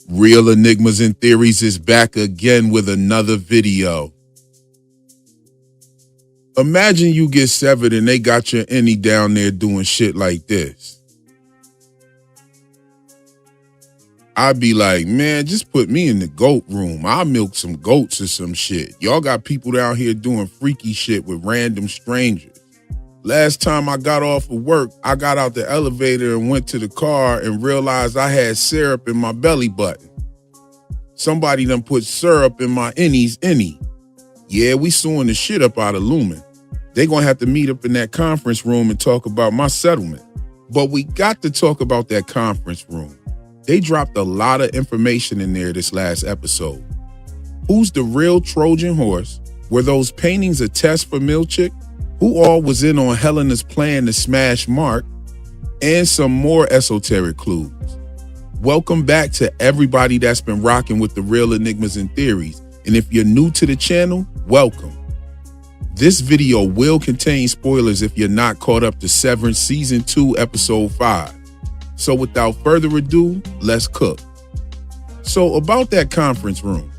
Real Enigmas and Theories is back again with another video. Imagine you get severed and they got your innie down there doing shit like this. I'd be like, man, just put me in the goat room. I'll milk some goats or some shit. Y'all got people down here doing freaky shit with random strangers. Last time I got off of work, I got out the elevator and went to the car and realized I had syrup in my belly button. Somebody done put syrup in my innie's innie. Yeah, we suing the shit up out of Lumon. They gonna have to meet up in that conference room and talk about my settlement. But we got to talk about that conference room. They dropped a lot of information in there this last episode. Who's the real Trojan Horse? Were those paintings a test for Milchick? Who all was in on Helena's plan to smash Mark? And some more esoteric clues. Welcome back to everybody that's been rocking with the Real Enigmas and Theories. And if you're new to the channel, welcome. This video will contain spoilers if you're not caught up to Severance Season 2, Episode 5. So without further ado, let's cook. So about that conference room.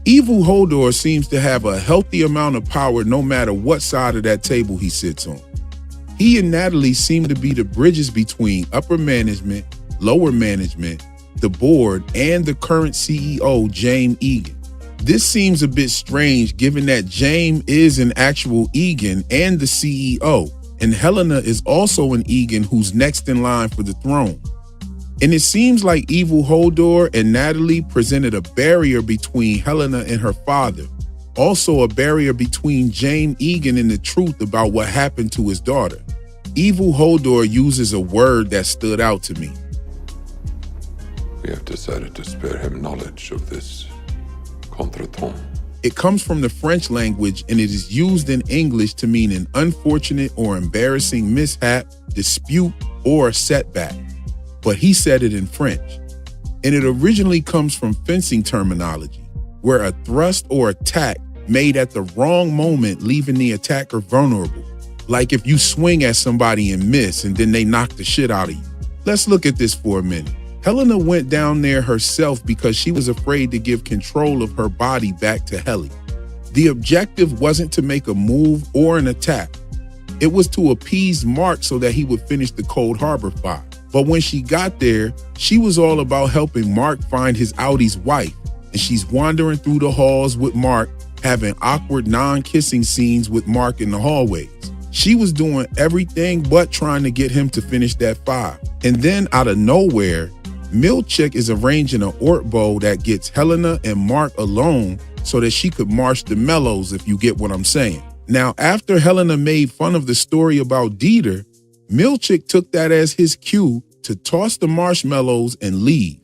Evil Hodor seems to have a healthy amount of power no matter what side of that table he sits on. He and Natalie seem to be the bridges between upper management, lower management, the board, and the current CEO, James Egan. This seems a bit strange given that James is an actual Egan and the CEO, and Helena is also an Egan who's next in line for the throne. And it seems like Evil Hodor and Natalie presented a barrier between Helena and her father, also a barrier between James Egan and the truth about what happened to his daughter. Evil Hodor uses a word that stood out to me. We have decided to spare him knowledge of this contretemps. It comes from the French language and it is used in English to mean an unfortunate or embarrassing mishap, dispute, or setback. But he said it in French. And it originally comes from fencing terminology, where a thrust or attack made at the wrong moment leaving the attacker vulnerable. Like if you swing at somebody and miss and then they knock the shit out of you. Let's look at this for a minute. Helena went down there herself because she was afraid to give control of her body back to Helly. The objective wasn't to make a move or an attack. It was to appease Mark so that he would finish the Cold Harbor fire. But when she got there, she was all about helping Mark find his Audi's wife, and she's wandering through the halls with Mark, having awkward non-kissing scenes with Mark in the hallways. She was doing everything but trying to get him to finish that fire. And then out of nowhere, Milchick is arranging an Ort bow that gets Helena and Mark alone so that she could march the mellows, if you get what I'm saying. Now, after Helena made fun of the story about Dieter, Milchick took that as his cue to toss the marshmallows and leave.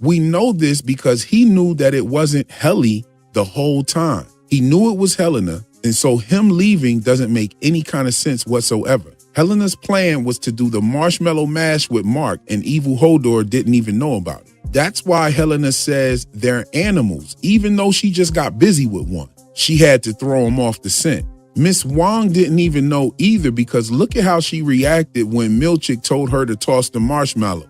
We know this because he knew that it wasn't Helly the whole time. He knew it was Helena, and so him leaving doesn't make any kind of sense whatsoever. Helena's plan was to do the marshmallow mash with Mark, and Evil Hodor didn't even know about it. That's why Helena says they're animals, even though she just got busy with one. She had to throw him off the scent. Miss Wong didn't even know either because look at how she reacted when Milchick told her to toss the marshmallow.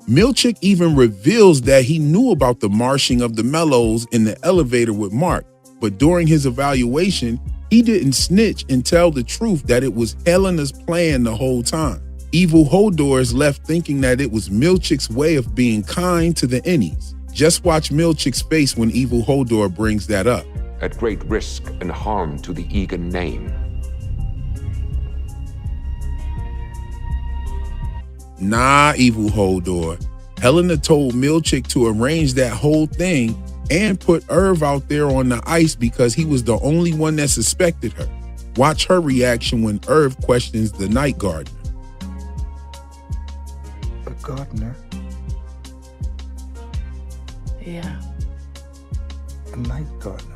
Milchick even reveals that he knew about the marshing of the mellows in the elevator with Mark, but during his evaluation, he didn't snitch and tell the truth that it was Helena's plan the whole time. Evil Hodor is left thinking that it was Milchick's way of being kind to the innies. Just watch Milchick's face when Evil Hodor brings that up. At great risk and harm to the Egan name. Nah, Evil Hodor. Helena told Milchick to arrange that whole thing and put Irv out there on the ice because he was the only one that suspected her. Watch her reaction when Irv questions the night gardener. The gardener? Yeah. A night gardener.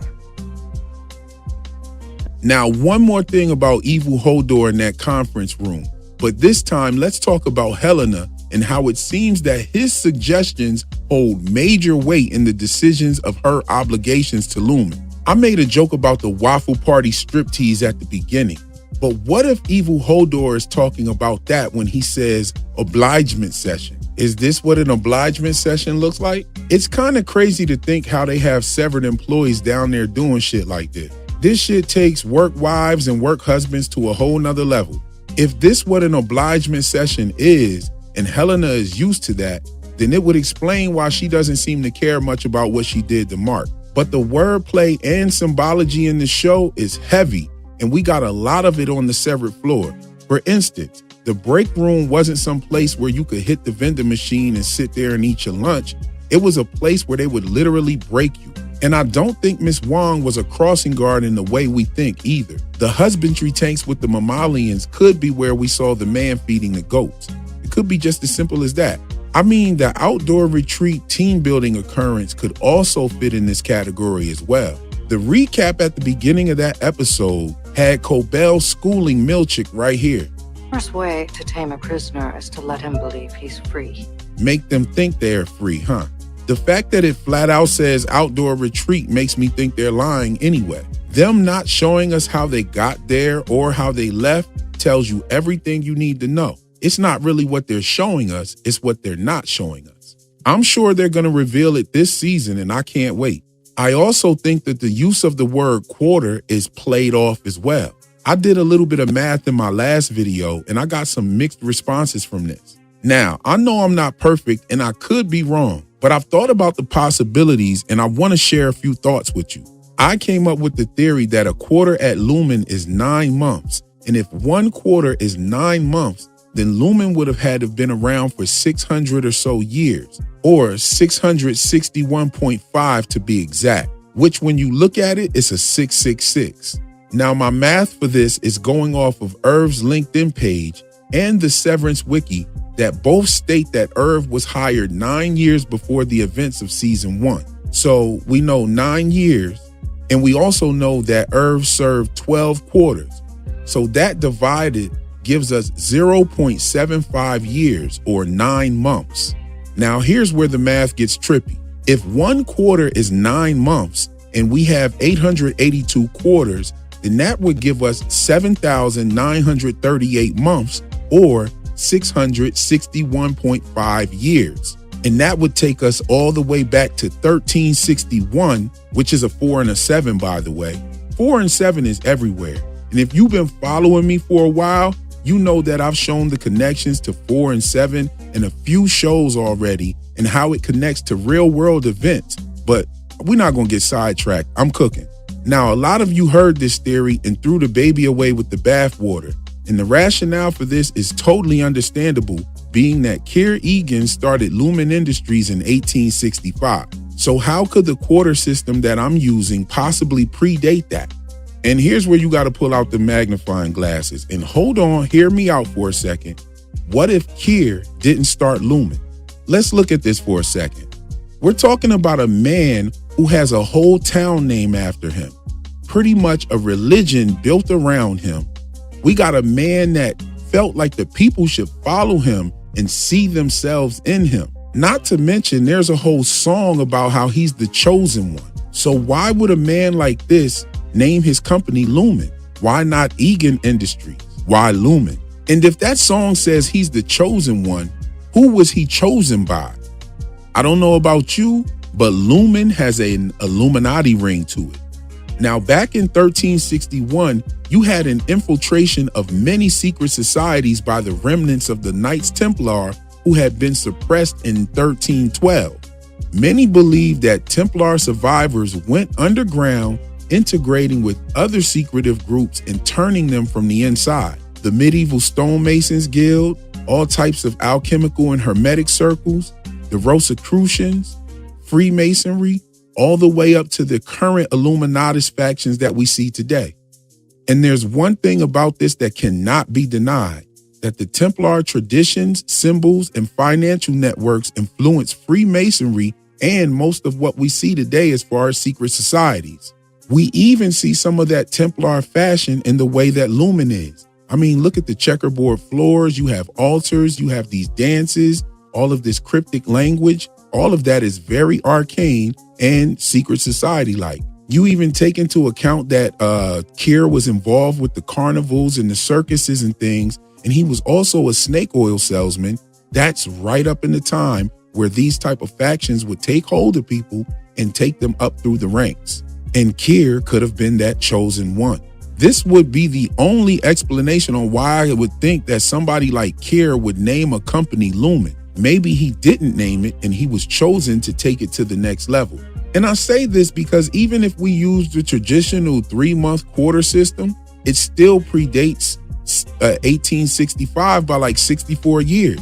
Now, one more thing about Evil Hodor in that conference room. But this time, let's talk about Helena and how it seems that his suggestions hold major weight in the decisions of her obligations to Lumon. I made a joke about the waffle party striptease at the beginning, But what if Evil Hodor is talking about that when he says obligement session? Is this what an obligement session looks like? It's kind of crazy to think how they have severed employees down there doing shit like this. This shit takes work wives and work husbands to a whole nother level. If this what an obligement session is, and Helena is used to that, then it would explain why she doesn't seem to care much about what she did to Mark. But the wordplay and symbology in the show is heavy, and we got a lot of it on the severed floor. For instance, the break room wasn't some place where you could hit the vending machine and sit there and eat your lunch. It was a place where they would literally break you. And I don't think Miss Wong was a crossing guard in the way we think either. The husbandry tanks with the mammalians could be where we saw the man feeding the goats. It could be just as simple as that. I mean, the outdoor retreat team building occurrence could also fit in this category as well. The recap at the beginning of that episode had Cobell schooling Milchick right here. First way to tame a prisoner is to let him believe he's free. Make them think they're free, huh? The fact that it flat out says outdoor retreat makes me think they're lying anyway. Them not showing us how they got there or how they left tells you everything you need to know. It's not really what they're showing us, it's what they're not showing us. I'm sure they're going to reveal it this season, and I can't wait. I also think that the use of the word quarter is played off as well. I did a little bit of math in my last video, and I got some mixed responses from this. Now, I know I'm not perfect, and I could be wrong, but I've thought about the possibilities, and I want to share a few thoughts with you. I came up with the theory that a quarter at Lumon is 9 months, and if 1 quarter is 9 months, then Lumon would have had to have been around for 600 or so years, or 661.5 to be exact, which when you look at it, it's a 666. Now, my math for this is going off of Irv's LinkedIn page and the Severance wiki that both state that Irv was hired 9 years before the events of season 1. So we know 9 years, and we also know that Irv served 12 quarters. So that divided gives us 0.75 years or 9 months. Now here's where the math gets trippy. If 1 quarter is 9 months and we have 882 quarters, then that would give us 7,938 months or 661.5 years. And that would take us all the way back to 1361, which is a 4 and a 7, by the way. 4 and 7 is everywhere. And if you've been following me for a while, you know that I've shown the connections to 4 and 7 in a few shows already and how it connects to real world events. But we're not going to get sidetracked. I'm cooking. Now, a lot of you heard this theory and threw the baby away with the bathwater. And the rationale for this is totally understandable, being that Keir Egan started Lumon Industries in 1865. So how could the quarter system that I'm using possibly predate that? And here's where you got to pull out the magnifying glasses. And hold on, hear me out for a second. What if Keir didn't start Lumon? Let's look at this for a second. We're talking about a man who has a whole town named after him. Pretty much a religion built around him. We got a man that felt like the people should follow him and see themselves in him. Not to mention, there's a whole song about how he's the chosen one. So why would a man like this name his company Lumon? Why not Egan Industries? Why Lumon? And if that song says he's the chosen one, who was he chosen by? I don't know about you, but Lumon has an Illuminati ring to it. Now, back in 1361, you had an infiltration of many secret societies by the remnants of the Knights Templar who had been suppressed in 1312. Many believe that Templar survivors went underground, integrating with other secretive groups and turning them from the inside. The medieval stonemasons guild, all types of alchemical and hermetic circles, the Rosicrucians, Freemasonry, all the way up to the current Illuminatus factions that we see today. And there's one thing about this that cannot be denied, that the Templar traditions, symbols, and financial networks influence Freemasonry and most of what we see today as far as secret societies. We even see some of that Templar fashion in the way that Lumon is. I mean, look at the checkerboard floors. You have altars, you have these dances, all of this cryptic language. All of that is very arcane and secret society-like. You even take into account that Kier was involved with the carnivals and the circuses and things, and he was also a snake oil salesman. That's right up in the time where these type of factions would take hold of people and take them up through the ranks. And Kier could have been that chosen one. This would be the only explanation on why I would think that somebody like Kier would name a company Lumon. Maybe he didn't name it and he was chosen to take it to the next level. And I say this because even if we use the traditional 3-month quarter system, it still predates 1865 by like 64 years.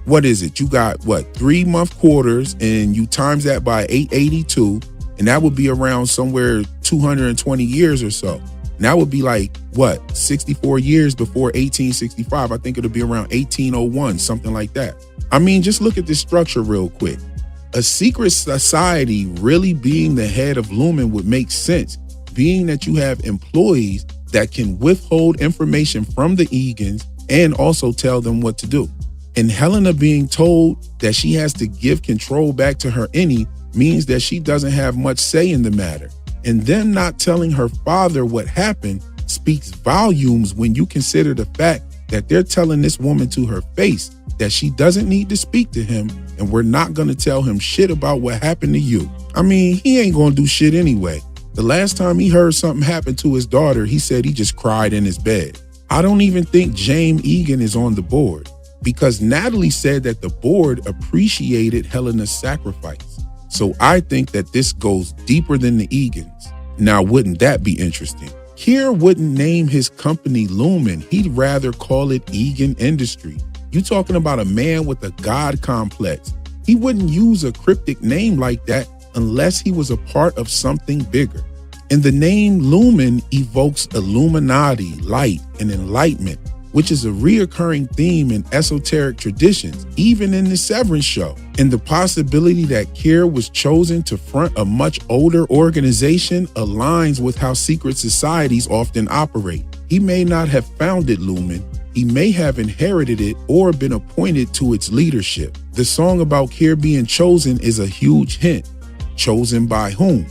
What is it? You got 3-month quarters, and you times that by 882, and that would be around somewhere 220 years or so. And that would be like 64 years before 1865. I think it'll be around 1801, something like that. I mean, just look at this structure real quick. A secret society really being the head of Lumon would make sense, being that you have employees that can withhold information from the Egans and also tell them what to do. And Helena being told that she has to give control back to her Eni means that she doesn't have much say in the matter. And them not telling her father what happened speaks volumes when you consider the fact that they're telling this woman to her face that she doesn't need to speak to him, and we're not going to tell him shit about what happened to you. I mean, he ain't going to do shit anyway. The last time he heard something happen to his daughter, he said he just cried in his bed. I don't even think James Egan is on the board, because Natalie said that the board appreciated Helena's sacrifice. So I think that this goes deeper than the Egans. Now, wouldn't that be interesting? Kier wouldn't name his company Lumon. He'd rather call it Egan Industry. You talking about a man with a God complex. He wouldn't use a cryptic name like that unless he was a part of something bigger. And the name Lumon evokes Illuminati, light, and enlightenment, which is a reoccurring theme in esoteric traditions, even in the Severance show. And the possibility that Kier was chosen to front a much older organization aligns with how secret societies often operate. He may not have founded Lumon. He may have inherited it or been appointed to its leadership. The song about Kier being chosen is a huge hint. Chosen by whom?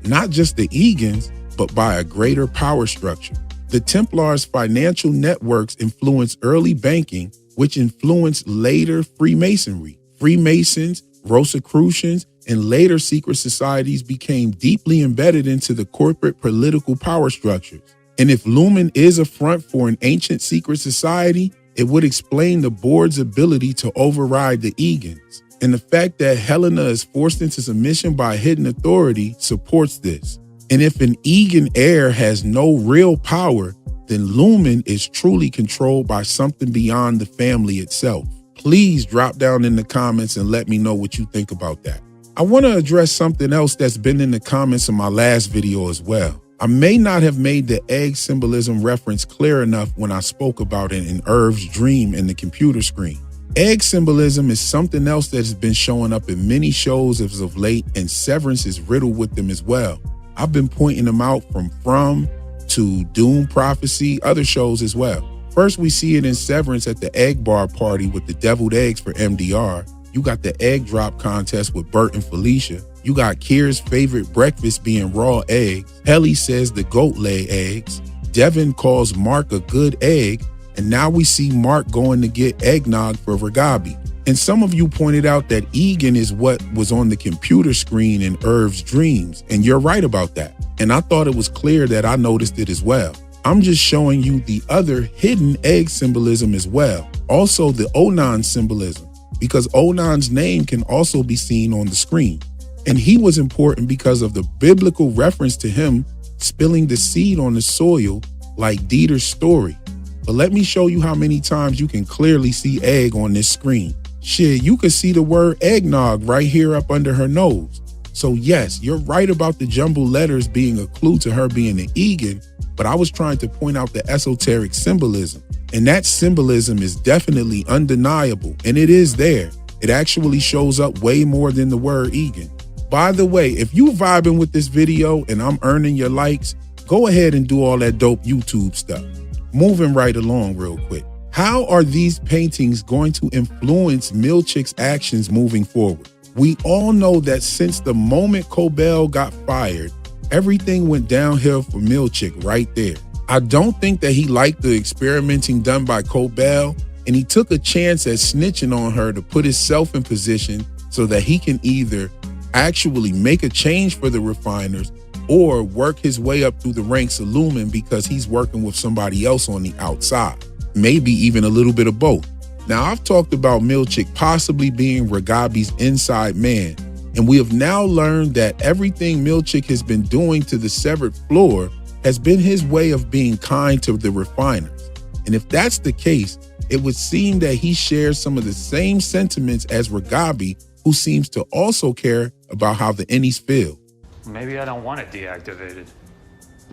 Not just the Egans, but by a greater power structure. The Templars' financial networks influenced early banking, which influenced later Freemasonry. Freemasons, Rosicrucians, and later secret societies became deeply embedded into the corporate political power structures. And if Lumon is a front for an ancient secret society, it would explain the board's ability to override the Egans. And the fact that Helena is forced into submission by hidden authority supports this. And if an Egan heir has no real power, then Lumon is truly controlled by something beyond the family itself. Please drop down in the comments and let me know what you think about that. I want to address something else that's been in the comments of my last video as well. I may not have made the egg symbolism reference clear enough when I spoke about it in Irv's dream in the computer screen. Egg symbolism is something else that has been showing up in many shows as of late, and Severance is riddled with them as well. I've been pointing them out from to Doom Prophecy, other shows as well. First, we see it in Severance at the egg bar party with the deviled eggs for MDR. You got the egg drop contest with Bert and Felicia. You got Kier's favorite breakfast being raw eggs. Helly says the goat lay eggs. Devin calls Mark a good egg. And now we see Mark going to get eggnog for Ragabi. And some of you pointed out that Egan is what was on the computer screen in Irv's dreams. And you're right about that. And I thought it was clear that I noticed it as well. I'm just showing you the other hidden egg symbolism as well. Also the Onan symbolism, because Onan's name can also be seen on the screen. And he was important because of the biblical reference to him spilling the seed on the soil like Dieter's story. But let me show you how many times you can clearly see egg on this screen. Shit, you can see the word eggnog right here up under her nose. So yes, you're right about the jumbled letters being a clue to her being an Egan, but I was trying to point out the esoteric symbolism. And that symbolism is definitely undeniable, and it is there. It actually shows up way more than the word Egan. By the way, if you vibing with this video and I'm earning your likes, go ahead and do all that dope YouTube stuff. Moving right along real quick. How are these paintings going to influence Milchick's actions moving forward? We all know that since the moment Cobell got fired, Everything went downhill for Milchick right there. I don't think that he liked the experimenting done by Cobell, and he took a chance at snitching on her to put himself in position so that he can either actually make a change for the refiners or work his way up through the ranks of Lumon because he's working with somebody else on the outside. Maybe even a little bit of both. Now, I've talked about Milchick possibly being Ragabi's inside man, and we have now learned that everything Milchick has been doing to the severed floor has been his way of being kind to the refiners. And if that's the case, it would seem that he shares some of the same sentiments as Ragabi, who seems to also care about how the Ennies feel. Maybe I don't want it deactivated.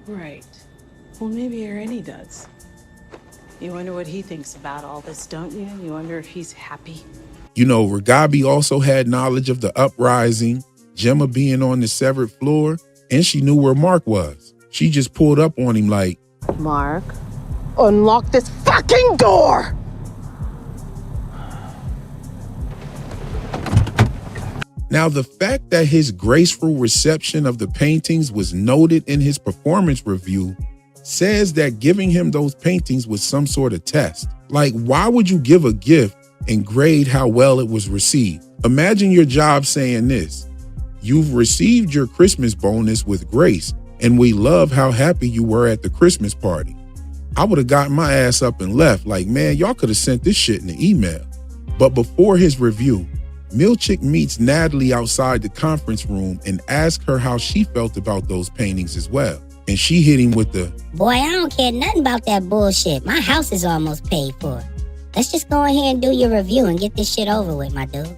Right. Well, maybe your Ennie does. You wonder what he thinks about all this, don't you? You wonder if he's happy. You know, Ragabi also had knowledge of the uprising, Gemma being on the severed floor, and she knew where Mark was. She just pulled up on him like, Mark, unlock this fucking door! Now, the fact that his graceful reception of the paintings was noted in his performance review says that giving him those paintings was some sort of test. Like, why would you give a gift and grade how well it was received? Imagine your job saying this: you've received your Christmas bonus with grace, and we love how happy you were at the Christmas party. I would have gotten my ass up and left like, man, y'all could have sent this shit in the email. But before his review, Milchick meets Natalie outside the conference room and asks her how she felt about those paintings as well. And she hit him with the, boy, I don't care nothing about that bullshit. My house is almost paid for. Let's just go ahead and do your review and get this shit over with, my dude.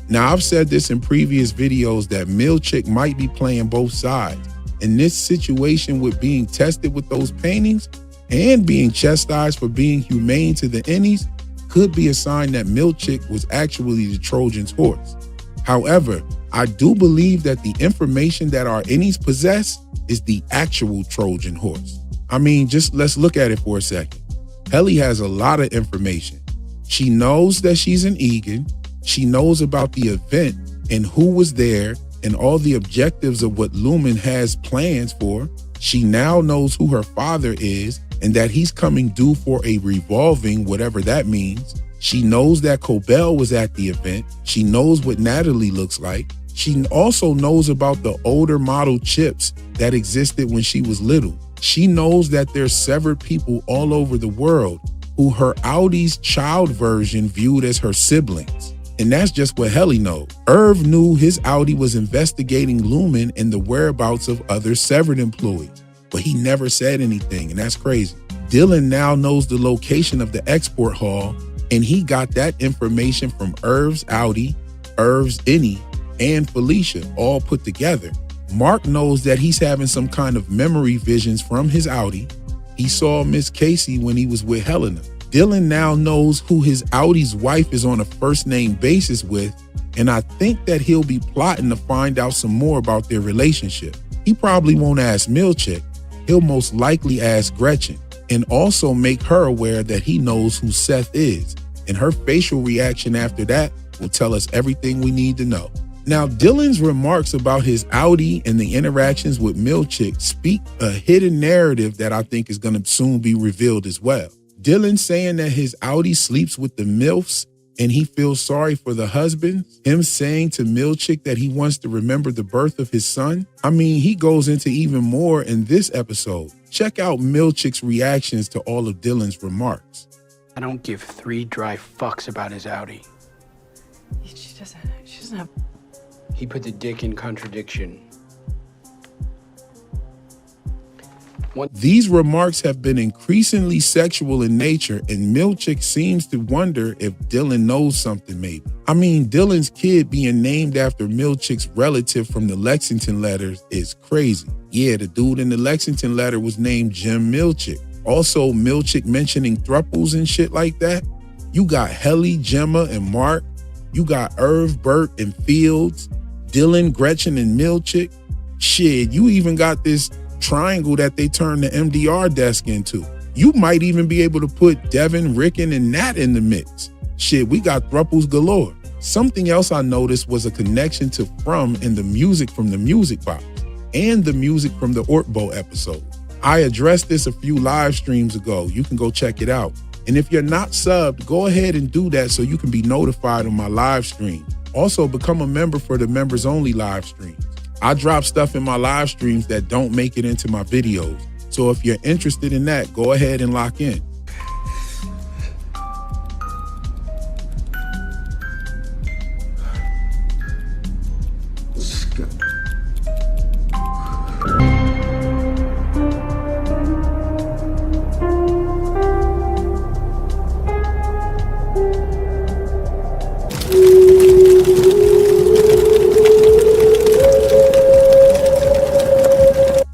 Now, I've said this in previous videos that Milchick might be playing both sides. And this situation with being tested with those paintings and being chastised for being humane to the Ennies could be a sign that Milchick was actually the Trojan's horse. However, I do believe that the information that our Ennies possess is the actual Trojan horse. I mean, just let's look at it for a second. Helly has a lot of information. She knows that she's an Egan. She knows about the event and who was there and all the objectives of what Lumon has plans for. She now knows who her father is and that he's coming due for a revolving, whatever that means. She knows that Cobell was at the event. She knows what Natalie looks like. She also knows about the older model chips that existed when she was little. She knows that there's severed people all over the world who her Audi's child version viewed as her siblings. And that's just what Helly knows. Irv knew his Audi was investigating Lumon and the whereabouts of other severed employees, but he never said anything, and that's crazy. Dylan now knows the location of the export hall, and he got that information from Irv's Audi, Irv's Ennie, and Felicia all put together. Mark knows that he's having some kind of memory visions from his Audi. He saw Miss Casey when he was with Helena. Dylan now knows who his Audi's wife is on a first name basis with, and I think that he'll be plotting to find out some more about their relationship. He probably won't ask Milchick. He'll most likely ask Gretchen and also make her aware that he knows who Seth is, and her facial reaction after that will tell us everything we need to know. Now, Dylan's remarks about his Audi and the interactions with Milchick speak a hidden narrative that I think is going to soon be revealed as well. Dylan saying that his Audi sleeps with the MILFs and he feels sorry for the husband, him saying to Milchick that he wants to remember the birth of his son. I mean, he goes into even more in this episode. Check out Milchick's reactions to all of Dylan's remarks. I don't give 3 dry fucks about his Audi. She doesn't have... He put the dick in contradiction. These remarks have been increasingly sexual in nature, and Milchick seems to wonder if Dylan knows something maybe. I mean, Dylan's kid being named after Milchick's relative from the Lexington letters is crazy. Yeah, the dude in the Lexington letter was named Jim Milchick. Also, Milchick mentioning thruples and shit like that. You got Helly, Gemma, and Mark. You got Irv, Bert, and Fields. Dylan, Gretchen, and Milchick. Shit, you even got this triangle that they turned the MDR desk into. You might even be able to put Devin, Rickon, and Nat in the mix. Shit, we got thruples galore. Something else I noticed was a connection to From and the music from the music box. and the music from the Ortbo episode. I addressed this a few live streams ago. You can go check it out. And if you're not subbed, go ahead and do that so you can be notified on my live stream. Also, become a member for the members only live streams. I drop stuff in my live streams that don't make it into my videos. So if you're interested in that, go ahead and lock in.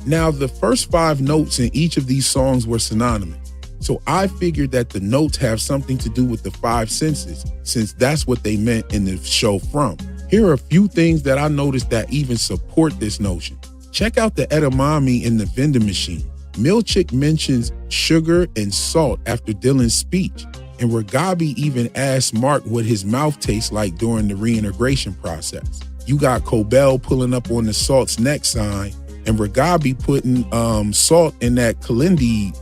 Now, the first 5 notes in each of these songs were synonymous. So I figured that the notes have something to do with the 5 senses, since that's what they meant in the show From. Here are a few things that I noticed that even support this notion. Check out the edamame in the vending machine. Milchick mentions sugar and salt after Dylan's speech, and Ragabi even asked Mark what his mouth tastes like during the reintegration process. You got Cobell pulling up on the salt's neck sign, and Ragabi putting salt in that Kalindi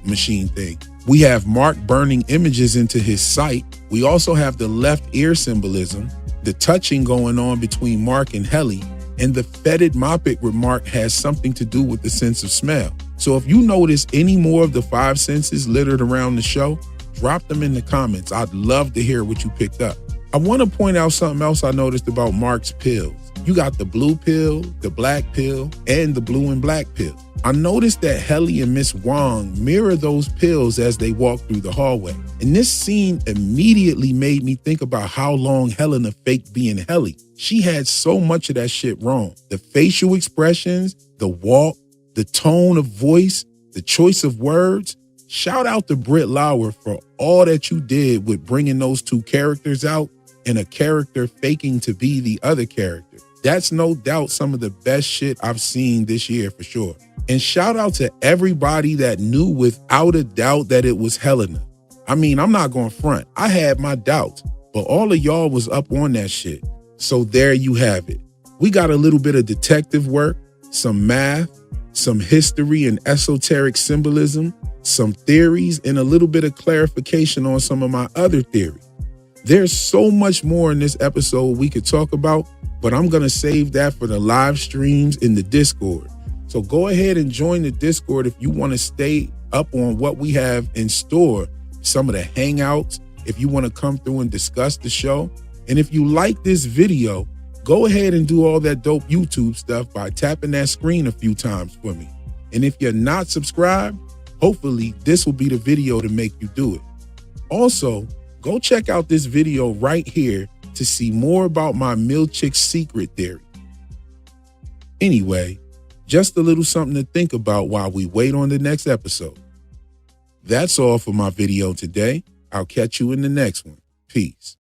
machine thing. We have Mark burning images into his sight. We also have the left ear symbolism, the touching going on between Mark and Helly, and the fetid moppet remark has something to do with the sense of smell. So if you notice any more of the 5 senses littered around the show, drop them in the comments. I'd love to hear what you picked up. I want to point out something else I noticed about Mark's pills. You got the blue pill, the black pill, and the blue and black pill. I noticed that Helly and Miss Wong mirror those pills as they walk through the hallway. And this scene immediately made me think about how long Helena faked being Helly. She had so much of that shit wrong. The facial expressions, the walk, the tone of voice, the choice of words. Shout out to Britt Lauer for all that you did with bringing those 2 characters out and a character faking to be the other character. That's no doubt some of the best shit I've seen this year for sure. And shout out to everybody that knew without a doubt that it was Helena. I mean, I'm not going front. I had my doubts, but all of y'all was up on that shit. So there you have it. We got a little bit of detective work, some math, some history and esoteric symbolism, some theories, and a little bit of clarification on some of my other theories. There's so much more in this episode we could talk about, but I'm going to save that for the live streams in the Discord. So go ahead and join the Discord if you want to stay up on what we have in store, some of the hangouts, if you want to come through and discuss the show. And if you like this video, go ahead and do all that dope YouTube stuff by tapping that screen a few times for me. And if you're not subscribed, hopefully this will be the video to make you do it. Also, go check out this video right here to see more about my Milchick secret theory. Anyway, just a little something to think about while we wait on the next episode. That's all for my video today. I'll catch you in the next one. Peace.